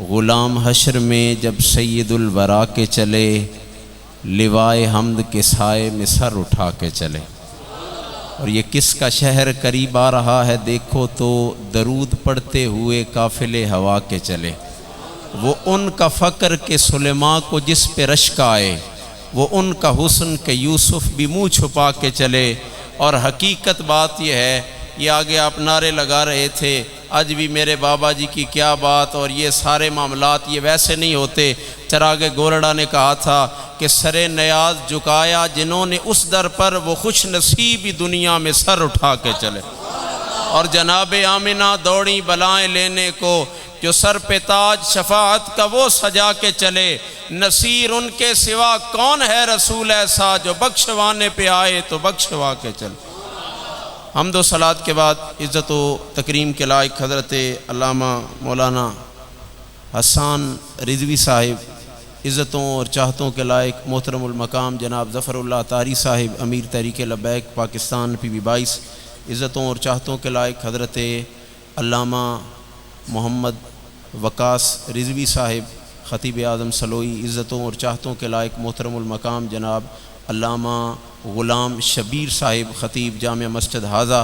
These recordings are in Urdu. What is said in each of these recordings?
غلام حشر میں جب سید الورا کے چلے، لوائے حمد کے سائے میں سر اٹھا کے چلے۔ اور یہ کس کا شہر قریب آ رہا ہے دیکھو تو، درود پڑھتے ہوئے قافلے ہوا کے چلے۔ وہ ان کا فقر کے سلیمان کو جس پہ رشک آئے، وہ ان کا حسن کے یوسف بھی منہ چھپا کے چلے۔ اور حقیقت بات یہ ہے، یہ آگے آپ نعرے لگا رہے تھے آج بھی میرے بابا جی کی کیا بات، اور یہ سارے معاملات یہ ویسے نہیں ہوتے۔ چراغ گولڑا نے کہا تھا کہ سر نیاز جھکایا جنہوں نے اس در پر، وہ خوش نصیبی دنیا میں سر اٹھا کے چلے۔ اور جناب آمنہ دوڑی بلائیں لینے کو، جو سر پہ تاج شفاعت کا وہ سجا کے چلے۔ نصیر ان کے سوا کون ہے رسول ایسا، جو بخشوانے پہ آئے تو بخشوا کے چلے۔ حمد و صلات کے بعد عزت و تکریم کے لائق حضرت علامہ مولانا حسان رضوی صاحب، عزتوں اور چاہتوں کے لائق محترم المقام جناب ظفر اللہ طاری صاحب، امیر تحریک لبیک پاکستان پی بی 22، عزتوں اور چاہتوں کے لائق حضرت علامہ محمد وقاص رضوی صاحب، خطیب اعظم سلوئی، عزتوں اور چاہتوں کے لائق محترم المقام جناب علامہ غلام شبیر صاحب، خطیب جامع مسجد حاضہ،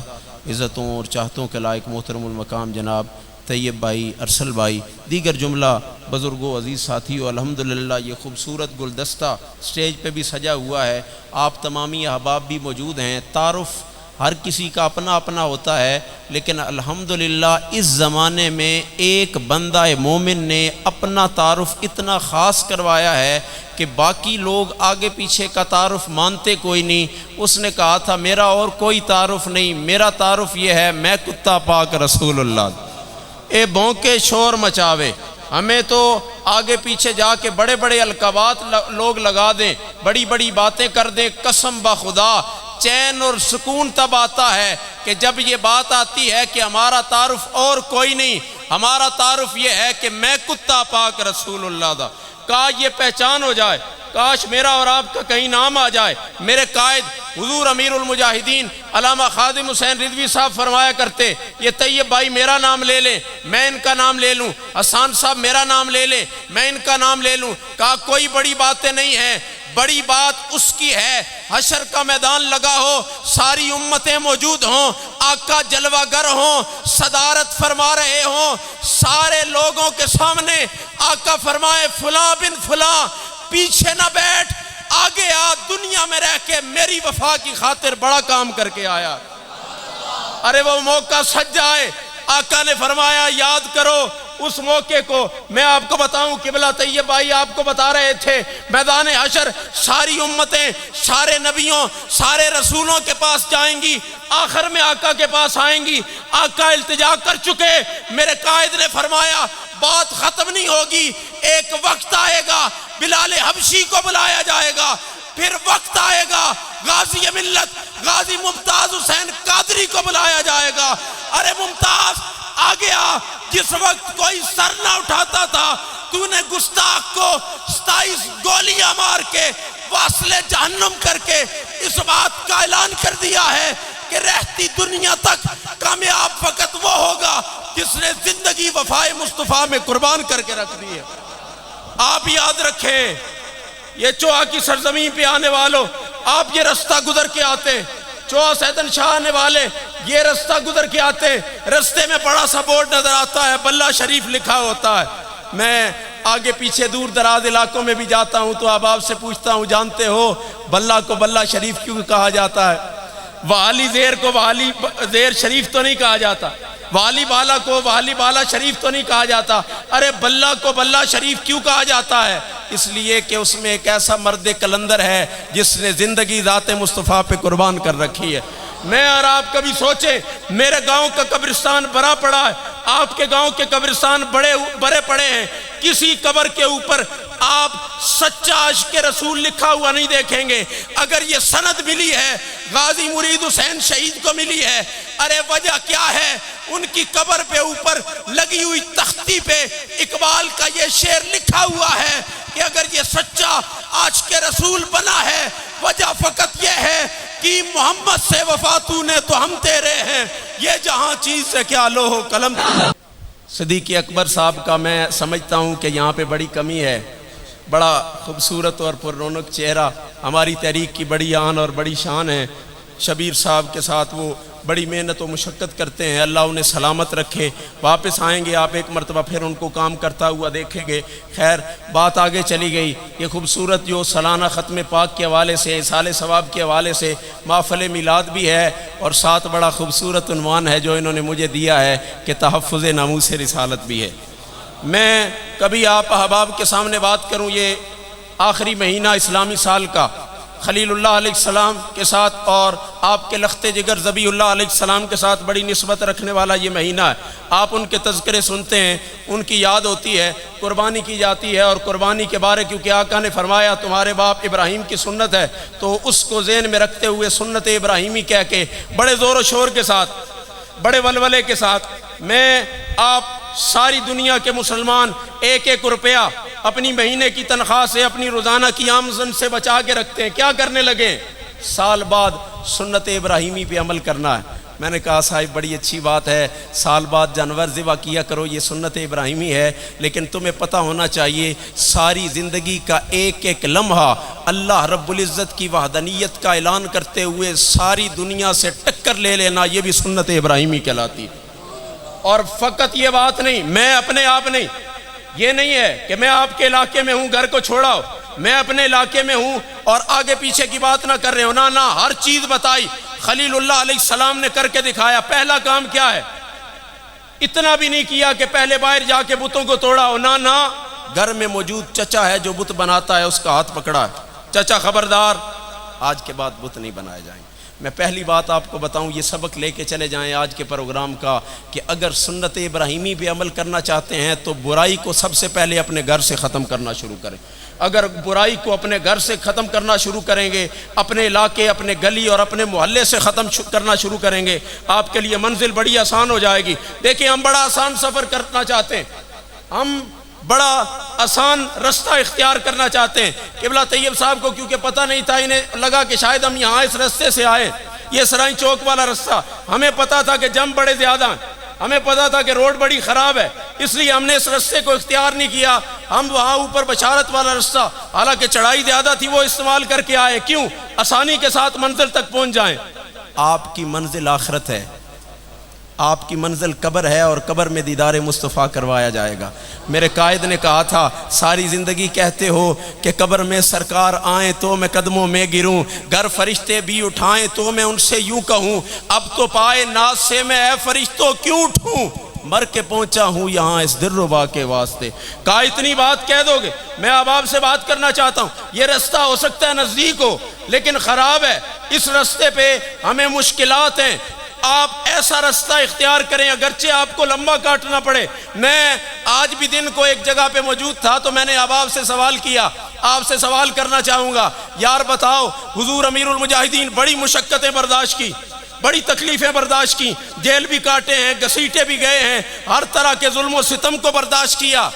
عزتوں اور چاہتوں کے لائق محترم المقام جناب طیب بھائی، ارسل بھائی، دیگر جملہ بزرگوں عزیز ساتھیوں، الحمدللہ یہ خوبصورت گلدستہ سٹیج پہ بھی سجا ہوا ہے، آپ تمامی احباب بھی موجود ہیں۔ تعارف ہر کسی کا اپنا اپنا ہوتا ہے، لیکن الحمدللہ اس زمانے میں ایک بندہ مومن نے اپنا تعارف اتنا خاص کروایا ہے کہ باقی لوگ آگے پیچھے کا تعارف مانتے کوئی نہیں۔ اس نے کہا تھا میرا اور کوئی تعارف نہیں، میرا تعارف یہ ہے میں کتا پاک رسول اللہ۔ اے بھونکے شور مچاوے، ہمیں تو آگے پیچھے جا کے بڑے بڑے القابات لوگ لگا دیں، بڑی بڑی باتیں کر دیں، قسم بخدا چین اور سکون تب آتا ہے کہ جب یہ بات آتی ہے کہ ہمارا تعارف اور کوئی نہیں، ہمارا تعارف یہ ہے کہ میں کتا پاک رسول اللہ دا۔ کاش یہ پہچان ہو جائے، کاش میرا اور آپ کا کہیں نام آ جائے۔ میرے قائد حضور امیر المجاہدین علامہ خادم حسین رضوی صاحب فرمایا کرتے، یہ طیب بھائی میرا نام لے لیں میں ان کا نام لے لوں، حسان صاحب میرا نام لے لیں میں ان کا نام لے لوں۔ کہا کوئی بڑی باتیں نہیں ہیں، بڑی بات اس کی ہے حشر کا میدان لگا ہو، ساری امتیں موجود ہوں، آقا جلوہ گر ہوں، صدارت فرما رہے ہوں، سارے لوگوں کے سامنے آقا فرمائے فلاں بن فلاں پیچھے نہ بیٹھ، آگے آ، دنیا میں رہ کے میری وفا کی خاطر بڑا کام کر کے آیا۔ ارے وہ موقع سج جائے، آقا نے فرمایا یاد کرو اس موقع کو۔ میں آپ کو بتاؤں، قبلہ طیب بھائی آپ کو بتا رہے تھے، میدان حشر ساری امتیں، سارے نبیوں، سارے رسولوں کے پاس جائیں گی، آخر میں آقا کے پاس آئیں گی۔ آقا التجا کر چکے، میرے قائد نے فرمایا بات ختم نہیں ہوگی، ایک وقت آئے گا بلال حبشی کو بلایا جائے گا، پھر وقت آئے گا غازی ملت غازی ممتاز حسین قادری کو بلایا جائے گا۔ ارے ممتاز آگے آ، جس وقت کوئی سر نہ اٹھاتا تھا تو نے گستاخ کو 27 گولیاں مار کے واصل جہنم کر کے اس بات کا اعلان کر دیا ہے کہ رہتی دنیا تک کامیاب فقط وہ ہوگا جس نے زندگی وفائے مصطفیٰ میں قربان کر کے رکھ دی ہے۔ آپ یاد رکھیں، یہ چوہا کی سرزمین پہ آنے والوں، آپ یہ رستہ گزر کے آتے، چوہا سیدن شاہ آنے والے یہ رستہ گزر کے آتے، رستے میں بڑا سا بورڈ نظر آتا ہے، بلہ شریف لکھا ہوتا ہے۔ میں آگے پیچھے دور دراز علاقوں میں بھی جاتا ہوں تو آپ سے پوچھتا ہوں جانتے ہو بلہ کو بلہ شریف کیوں کہا جاتا ہے؟ وحالی زیر کو وحالی زیر شریف تو نہیں کہا جاتا، وحالی بالا کو وحالی بالا شریف تو نہیں کہا جاتا، ارے بلہ کو بلہ شریف کیوں کہا جاتا ہے؟ اس لیے کہ اس میں ایک ایسا مرد کلندر ہے جس نے زندگی ذات مصطفیٰ پہ قربان کر رکھی ہے۔ میں اور آپ کبھی سوچیں، میرے گاؤں کا قبرستان بھرا پڑا ہے، آپ کے گاؤں کے قبرستان بڑے پڑے ہیں، کسی قبر کے اوپر آپ سچا عشق رسول لکھا ہوا نہیں دیکھیں گے۔ اگر یہ سند ملی ہے غازی مرید حسین شہید کو ملی ہے، ارے وجہ کیا ہے؟ ان کی قبر پہ اوپر لگی ہوئی تختی پہ اقبال کا یہ شعر لکھا ہوا ہے کہ اگر یہ سچا عاشق رسول بنا ہے، وجہ فقط یہ ہے کہ محمد سے وفا تو نے تو ہم تیرے ہیں، یہ جہاں چیز سے کیا لوح و قلم۔ صدیق اکبر صاحب کا میں سمجھتا ہوں کہ یہاں پہ بڑی کمی ہے. بڑا خوبصورت اور پر رونق چہرہ، ہماری تحریک کی بڑی آن اور بڑی شان ہے. شبیر صاحب کے ساتھ وہ بڑی محنت و مشقت کرتے ہیں، اللہ انہیں سلامت رکھے. واپس آئیں گے آپ ایک مرتبہ پھر ان کو کام کرتا ہوا دیکھیں گے. خیر بات آگے چلی گئی. یہ خوبصورت جو سالانہ ختم پاک کے حوالے سے، سال ثواب کے حوالے سے محفل میلاد بھی ہے، اور ساتھ بڑا خوبصورت عنوان ہے جو انہوں نے مجھے دیا ہے کہ تحفظ ناموس رسالت بھی ہے. میں کبھی آپ احباب کے سامنے بات کروں، یہ آخری مہینہ اسلامی سال کا خلیل اللہ علیہ السلام کے ساتھ اور آپ کے لخت جگر ذبی اللہ علیہ السلام کے ساتھ بڑی نسبت رکھنے والا یہ مہینہ ہے. آپ ان کے تذکرے سنتے ہیں، ان کی یاد ہوتی ہے، قربانی کی جاتی ہے. اور قربانی کے بارے کیونکہ آقا نے فرمایا تمہارے باپ ابراہیم کی سنت ہے، تو اس کو ذہن میں رکھتے ہوئے سنت ابراہیمی کہہ کے بڑے زور و شور کے ساتھ، بڑے ولولے کے ساتھ میں آپ ساری دنیا کے مسلمان ایک ایک روپیہ اپنی مہینے کی تنخواہ سے، اپنی روزانہ کی آمدن سے بچا کے رکھتے ہیں. کیا کرنے لگے؟ سال بعد سنت ابراہیمی پہ عمل کرنا ہے. میں نے کہا صاحب بڑی اچھی بات ہے، سال بعد جانور ذبح کیا کرو، یہ سنت ابراہیمی ہے، لیکن تمہیں پتہ ہونا چاہیے ساری زندگی کا ایک ایک لمحہ اللہ رب العزت کی وحدانیت کا اعلان کرتے ہوئے ساری دنیا سے ٹکر لے لینا، یہ بھی سنت ابراہیمی کہلاتی ہے. اور فقط یہ بات نہیں، میں اپنے آپ نہیں، یہ نہیں ہے کہ میں آپ کے علاقے میں ہوں گھر کو چھوڑا ہو، میں اپنے علاقے میں ہوں اور آگے پیچھے کی بات نہ کر رہے ہوں، نہ ہر چیز بتائی. خلیل اللہ علیہ السلام نے کر کے دکھایا. پہلا کام کیا ہے؟ اتنا بھی نہیں کیا کہ پہلے باہر جا کے بتوں کو توڑا ہو، نہ گھر میں موجود چچا ہے جو بت بناتا ہے اس کا ہاتھ پکڑا ہے. چچا خبردار، آج کے بعد بت نہیں بنائے جائیں. میں پہلی بات آپ کو بتاؤں، یہ سبق لے کے چلے جائیں آج کے پروگرام کا، کہ اگر سنت ابراہیمی پہ عمل کرنا چاہتے ہیں تو برائی کو سب سے پہلے اپنے گھر سے ختم کرنا شروع کریں. اگر برائی کو اپنے گھر سے ختم کرنا شروع کریں گے، اپنے علاقے، اپنے گلی اور اپنے محلے سے ختم کرنا شروع کریں گے، آپ کے لیے منزل بڑی آسان ہو جائے گی. دیکھیں ہم بڑا آسان سفر کرنا چاہتے ہیں، ہم بڑا آسان رستہ اختیار کرنا چاہتے ہیں. قبلہ طیب صاحب کو کیونکہ پتہ نہیں تھا، انہیں لگا کہ شاید ہم یہاں اس رستے سے آئے، یہ سرائی چوک والا رستہ. ہمیں پتہ تھا کہ جم بڑے زیادہ ہیں، ہمیں پتہ تھا کہ روڈ بڑی خراب ہے، اس لیے ہم نے اس رستے کو اختیار نہیں کیا. ہم وہاں اوپر بشارت والا رستہ، حالانکہ چڑھائی زیادہ تھی، وہ استعمال کر کے آئے. کیوں؟ آسانی کے ساتھ منزل تک پہنچ جائیں. آپ کی منزل آخرت ہے، آپ کی منزل قبر ہے، اور قبر میں دیدار مصطفیٰ کروایا جائے گا. میرے قائد نے کہا تھا ساری زندگی کہتے ہو کہ قبر میں سرکار آئیں تو میں قدموں میں گروں، گر فرشتے بھی اٹھائیں تو میں ان سے یوں کہوں، اب تو پائے ناز سے میں اے فرشتوں کیوں اٹھوں، مر کے پہنچا ہوں یہاں اس دلربا کے واسطے. کہا اتنی بات کہہ دو گے؟ میں اب آپ سے بات کرنا چاہتا ہوں. یہ رستہ ہو سکتا ہے نزدیک ہو لیکن خراب ہے، اس رستے پہ ہمیں مشکلات ہیں. آپ ایسا رستہ اختیار کریں اگرچہ آپ کو لمبا کاٹنا پڑے. میں آج بھی دن کو ایک جگہ پہ موجود تھا تو میں نے آپ سے سوال کیا، آپ سے سوال کرنا چاہوں گا، یار بتاؤ حضور امیر المجاہدین بڑی مشقتیں برداشت کی، بڑی تکلیفیں برداشت کی، جیل بھی کاٹے ہیں، گھسیٹے بھی گئے ہیں، ہر طرح کے ظلم و ستم کو برداشت کیا.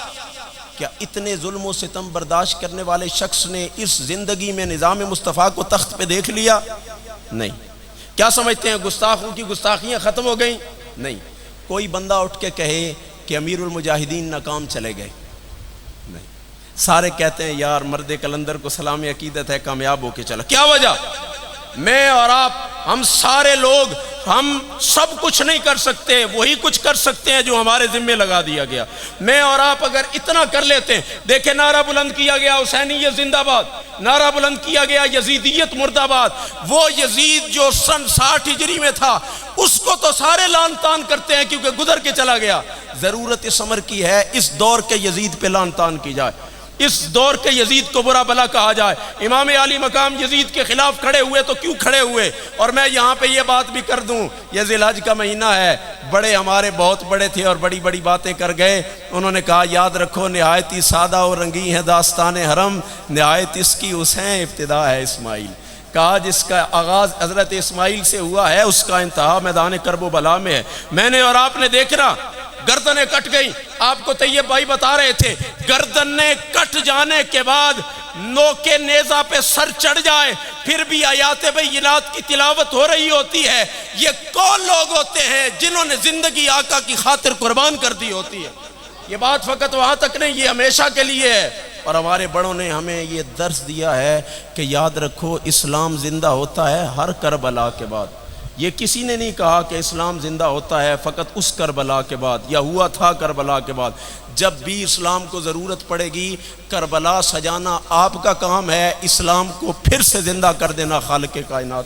کیا اتنے ظلم و ستم برداشت کرنے والے شخص نے اس زندگی میں نظام مصطفیٰ کو تخت پہ دیکھ لیا؟ نہیں. کیا سمجھتے ہیں گستاخوں کی گستاخیاں ختم ہو گئیں؟ نہیں. کوئی بندہ اٹھ کے کہے کہ امیر المجاہدین ناکام چلے گئے؟ نہیں. سارے کہتے ہیں یار مرد کلندر کو سلام عقیدت ہے، کامیاب ہو کے چلا. کیا وجہ؟ میں اور آپ، ہم سارے لوگ، ہم سب کچھ نہیں کر سکتے، وہی کچھ کر سکتے ہیں جو ہمارے ذمہ لگا دیا گیا. میں اور آپ اگر اتنا کر لیتے ہیں، دیکھیں نعرہ بلند کیا گیا حسینیت زندہ باد، نعرہ بلند کیا گیا یزیدیت مرد آباد. وہ یزید جو سن 60 ہجری میں تھا اس کو تو سارے لان تان کرتے ہیں کیونکہ گزر کے چلا گیا. ضرورت اس عمر کی ہے اس دور کے یزید پہ لان تان کی جائے، اس دور کے یزید کو برا بلا کہا جائے. امام علی مقام یزید کے خلاف کھڑے ہوئے تو کیوں کھڑے ہوئے؟ اور میں یہاں پہ یہ بات بھی کر دوں، یہ ذی الحج کا مہینہ ہے، بڑے ہمارے بہت بڑے تھے اور بڑی بڑی باتیں کر گئے. انہوں نے کہا یاد رکھو نہایت ہی سادہ اور رنگی ہے داستان حرم، نہایت اس کی حسین ابتدا ہے اسماعیل. کہا جس کا آغاز حضرت اسماعیل سے ہوا ہے اس کا انتہا میدان کرب و بلا میں ہے. میں نے اور آپ نے دیکھنا گردنیں کٹ گئی. آپ کو طیب بھائی بتا رہے تھے گردنیں کٹ جانے کے بعد نوکے نیزہ پہ سر چڑھ جائے پھر بھی آیات بینات کی تلاوت ہو رہی ہوتی ہے، یہ کون لوگ ہوتے ہیں جنہوں نے زندگی آقا کی خاطر قربان کر دی ہوتی ہے؟ یہ بات فقط وہاں تک نہیں، یہ ہمیشہ کے لیے ہے۔ اور ہمارے بڑوں نے ہمیں یہ درس دیا ہے کہ یاد رکھو اسلام زندہ ہوتا ہے ہر کربلا کے بعد۔ یہ کسی نے نہیں کہا کہ اسلام زندہ ہوتا ہے فقط اس کربلا کے بعد یا ہوا تھا کربلا کے بعد۔ جب بھی اسلام کو ضرورت پڑے گی، کربلا سجانا آپ کا کام ہے، اسلام کو پھر سے زندہ کر دینا خالق کائنات۔